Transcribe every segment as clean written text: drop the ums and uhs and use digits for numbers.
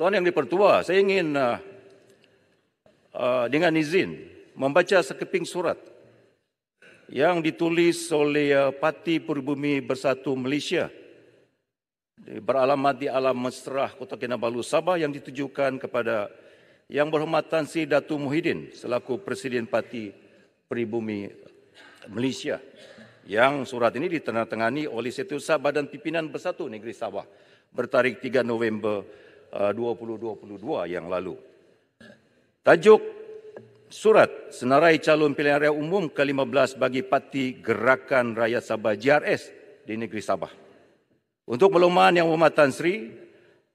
Tuan Yang Dipertua, saya ingin dengan izin membaca sekeping surat yang ditulis oleh Parti Pribumi Bersatu Malaysia beralamat di Alam Mesra, Kota Kinabalu, Sabah, yang ditujukan kepada Yang Berhormat Tan Sri Datu Muhyiddin selaku Presiden Parti Pribumi Malaysia. Yang surat ini ditandatangani oleh Setiausaha Badan Pimpinan Bersatu Negeri Sabah bertarikh 3 November 2022 yang lalu. Tajuk surat senarai calon pilihan raya umum ke-15 bagi Parti Gerakan Rakyat Sabah GRS di negeri Sabah. Untuk makluman Yang Berhormat Tan Sri,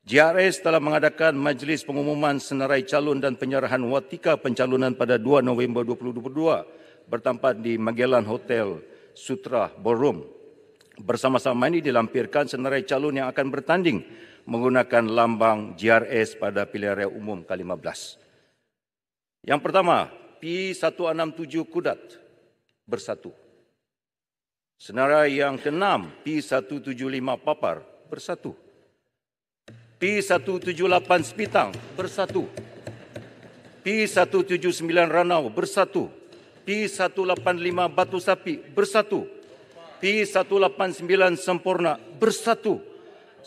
GRS telah mengadakan majlis pengumuman senarai calon dan penyerahan watika pencalonan pada 2 November 2022 bertempat di Magellan Hotel Sutra Ballroom. Bersama-sama ini dilampirkan senarai calon yang akan bertanding menggunakan lambang GRS pada pilihan raya umum ke-15. Yang pertama, P167 Kudat bersatu. Senarai yang ke-6, P175 Papar bersatu. P178 Sepitang bersatu. P179 Ranau bersatu. P185 Batu Sapi bersatu. P189 Sempurna bersatu.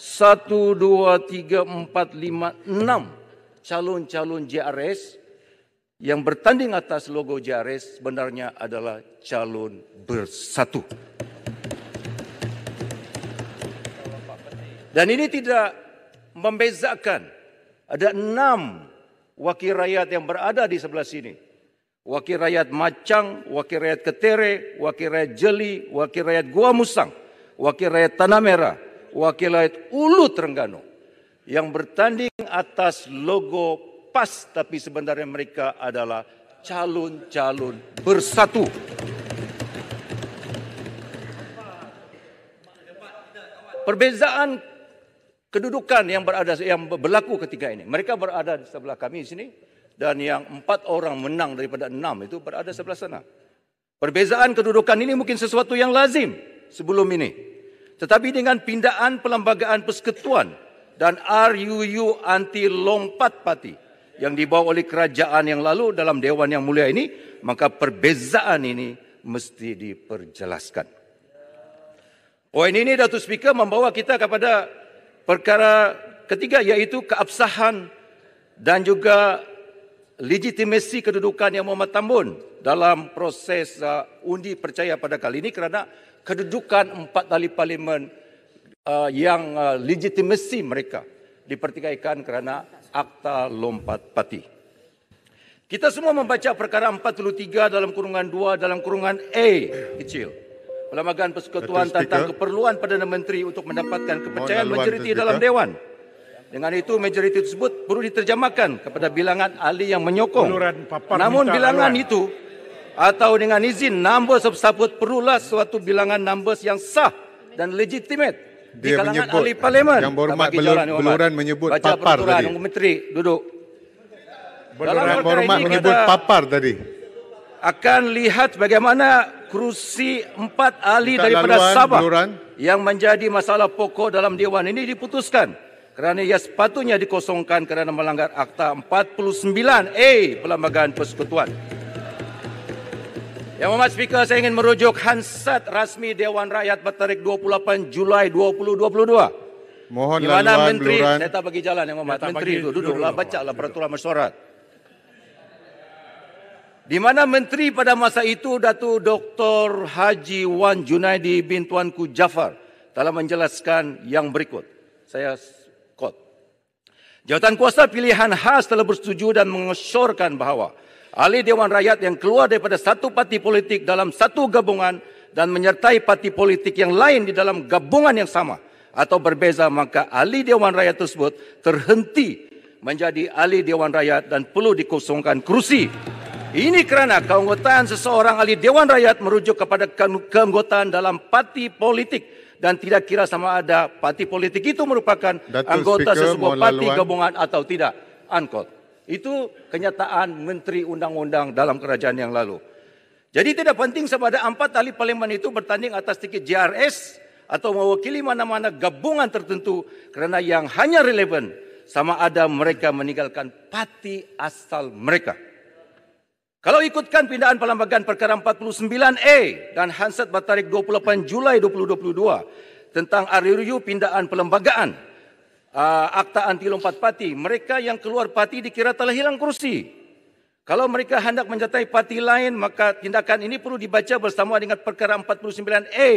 1, 2, 3, 4, 5, 6 calon-calon JRS yang bertanding atas logo JRS sebenarnya adalah calon bersatu. Dan ini tidak membezakan. Ada 6 wakil rakyat yang berada di sebelah sini. Wakil rakyat Macang, wakil rakyat Ketere, wakil rakyat Jeli, wakil rakyat Gua Musang, wakil rakyat Tanah Merah, wakil rakyat Ulu Terengganu yang bertanding atas logo PAS, tapi sebenarnya mereka adalah calon-calon bersatu. Perbezaan kedudukan yang berlaku ketika ini. Mereka berada di sebelah kami di sini. Dan yang 4 orang menang daripada 6 itu berada sebelah sana. Perbezaan kedudukan ini mungkin sesuatu yang lazim sebelum ini. Tetapi dengan pindaan Perlembagaan Persekutuan dan RUU Anti Lompat Parti yang dibawa oleh kerajaan yang lalu dalam Dewan Yang Mulia ini, maka perbezaan ini mesti diperjelaskan. Poin ini, Datuk Speaker, membawa kita kepada perkara ketiga, iaitu keabsahan dan juga legitimasi kedudukan Yang Berhormat Tambun dalam proses undi percaya pada kali ini, kerana kedudukan 4 ahli parlimen yang legitimasi mereka dipertikaikan kerana Akta Lompat Parti. Kita semua membaca perkara 43 dalam kurungan 2 dalam kurungan A kecil. Perlembagaan Persekutuan tentang keperluan Perdana Menteri untuk mendapatkan kepercayaan majoriti dalam Dewan. Dengan itu, majoriti tersebut perlu diterjemahkan kepada bilangan ahli yang menyokong. Namun bilangan itu atau dengan izin numbers of support perlulah suatu bilangan numbers yang sah dan legitimate di kalangan ahli parlimen. Yang Berhormat Beluran menyebut baca papar tadi. Menteri duduk. Yang Berhormat menyebut papar tadi. Akan lihat bagaimana kerusi 4 ahli daripada Sabah yang menjadi masalah pokok dalam Dewan ini diputuskan kerana ia sepatutnya dikosongkan kerana melanggar Akta 49A Perlembagaan Persekutuan. Yang Berhormat Speaker, saya ingin merujuk Hansat Rasmi Dewan Rakyat bertarikh 28 Julai 2022. Mohon di mana laluan Menteri, Beluran. saya tak bagi jalan Yang Berhormat Menteri itu duduklah, bacalah peraturan mesyuarat. Di mana Menteri pada masa itu Datuk Dr. Haji Wan Junaidi bin Tuanku Jaafar telah menjelaskan yang berikut. Saya quote. Jawatan kuasa pilihan khas telah bersetuju dan mengesyorkan bahawa ahli Dewan Rakyat yang keluar daripada satu parti politik dalam satu gabungan dan menyertai parti politik yang lain di dalam gabungan yang sama atau berbeza, maka ahli Dewan Rakyat tersebut terhenti menjadi ahli Dewan Rakyat dan perlu dikosongkan kerusi. Ini kerana keanggotaan seseorang ahli Dewan Rakyat merujuk kepada keanggotaan dalam parti politik dan tidak kira sama ada parti politik itu merupakan anggota sesebuah parti gabungan atau tidak. Unquote. Itu kenyataan Menteri Undang-Undang dalam kerajaan yang lalu. Jadi tidak penting sama ada 4 ahli parlimen itu bertanding atas tiket JRS atau mewakili mana-mana gabungan tertentu, kerana yang hanya relevan sama ada mereka meninggalkan parti asal mereka. Kalau ikutkan pindahan Perlembagaan Perkara 49A dan Hansard bertarikh 28 Julai 2022 tentang RUU pindahan perlembagaan Akta Anti Lompat Parti, mereka yang keluar parti dikira telah hilang kursi. Kalau mereka hendak menyertai parti lain, maka tindakan ini perlu dibaca bersama dengan Perkara 49A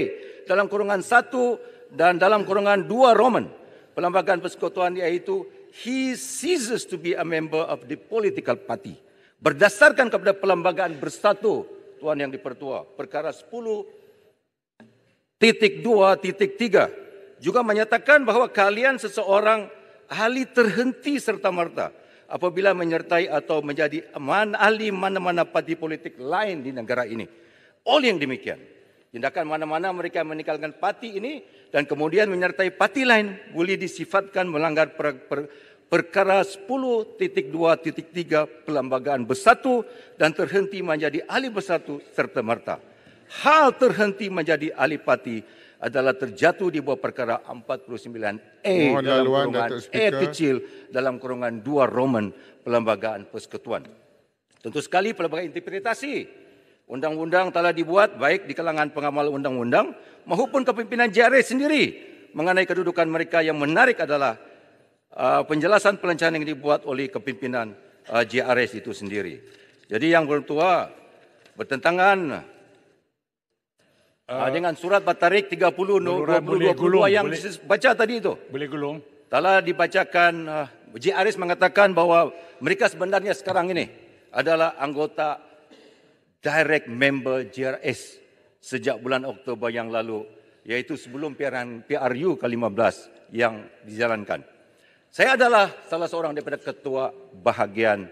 dalam kurungan 1 dan dalam kurungan 2 Roman. Perlembagaan Persekutuan iaitu he ceases to be a member of the political party. Berdasarkan kepada Perlembagaan Bersatu, Tuan Yang di-Pertua, Perkara 10.2.3 juga menyatakan bahawa kalian seseorang ahli terhenti serta-merta apabila menyertai atau menjadi ahli mana-mana parti politik lain di negara ini. Oleh yang demikian, tindakan mana-mana mereka meninggalkan parti ini dan kemudian menyertai parti lain boleh disifatkan melanggar Perkara 10.2.3 Perlembagaan Bersatu dan terhenti menjadi ahli bersatu serta-merta. Hal terhenti menjadi ahli parti adalah terjatuh di bawah Perkara 49A dalam kurungan E kecil dalam kurungan 2 Roman Perlembagaan Persekutuan. Tentu sekali pelbagai interpretasi undang-undang telah dibuat baik di kalangan pengamal undang-undang maupun kepimpinan JRS sendiri mengenai kedudukan mereka. Yang menarik adalah penjelasan pelancaran yang dibuat oleh kepimpinan JRS itu sendiri. Jadi yang bertua bertentangan dengan surat bertarikh 30/2022 yang baca tadi itu. Boleh gulung. Telah dibacakan, JRS mengatakan bahawa mereka sebenarnya sekarang ini adalah anggota direct member JRS sejak bulan Oktober yang lalu, iaitu sebelum PRU ke-15 yang dijalankan. Saya adalah salah seorang daripada ketua bahagian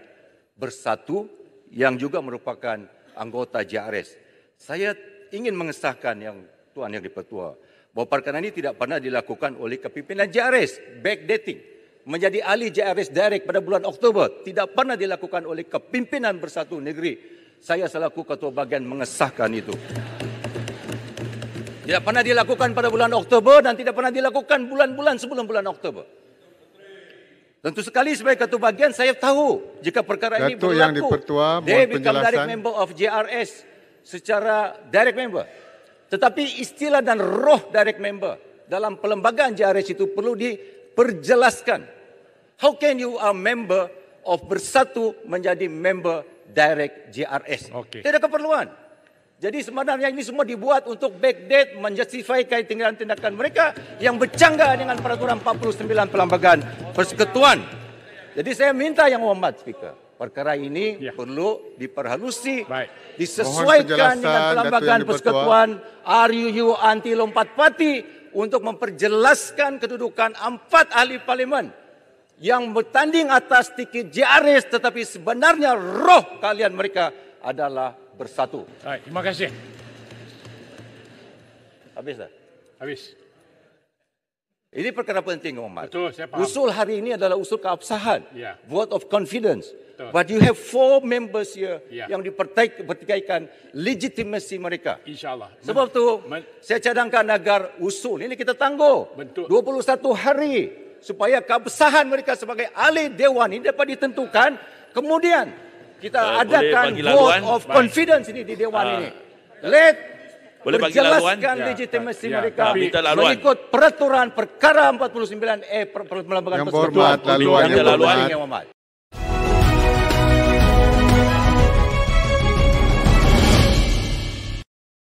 Bersatu yang juga merupakan anggota JRS. Saya ingin mengesahkan yang Tuan Yang di-Pertua bahawa perkara ini tidak pernah dilakukan oleh kepimpinan JRS. Backdating menjadi ahli JRS direct pada bulan Oktober tidak pernah dilakukan oleh kepimpinan Bersatu Negeri. Saya selaku ketua bahagian mengesahkan itu. Tidak pernah dilakukan pada bulan Oktober dan tidak pernah dilakukan bulan-bulan sebelum bulan Oktober. Tentu sekali sebagai ketua bahagian saya tahu jika perkara ini berlaku, Yang di-Pertua, they become direct member of JRS secara direct member. Tetapi istilah dan roh direct member dalam perlembagaan JRS itu perlu diperjelaskan. How can you are member of Bersatu menjadi member direct JRS? Okay. Tidak ada keperluan. Jadi sebenarnya ini semua dibuat untuk backdate, menjustifikan tindakan mereka yang bercanggah dengan peraturan 49 Perlembagaan Persekutuan. Jadi saya minta Yang Hormat Speaker, perkara ini perlu diperhalusi, disesuaikan dengan Perlembagaan Persekutuan, RUU Anti Lompat Parti untuk memperjelaskan kedudukan 4 ahli parlimen yang bertanding atas tiket JRS tetapi sebenarnya roh kalian mereka adalah Bersatu. Baik, terima kasih. Habis dah? Habis. Ini perkara penting, Muhammad. Betul, saya faham. Usul hari ini adalah usul keabsahan. Ya. Vote of confidence. Betul. But you have 4 members here Ya. yang dipertikaikan legitimasi mereka. InsyaAllah. Sebab tu saya cadangkan agar usul ini kita tangguh. Betul. 21 hari supaya keabsahan mereka sebagai ahli dewan ini dapat ditentukan. Kemudian kita adakan vote of confidence ini di dewan ini. Let boleh bagi laluan? berjelaskan legitimasi mereka minta laluan. mengikut peraturan perkara 49A Perlembagaan Yang Persekutuan. berhormat, laluan, Yang berhormat. Yang berhormat.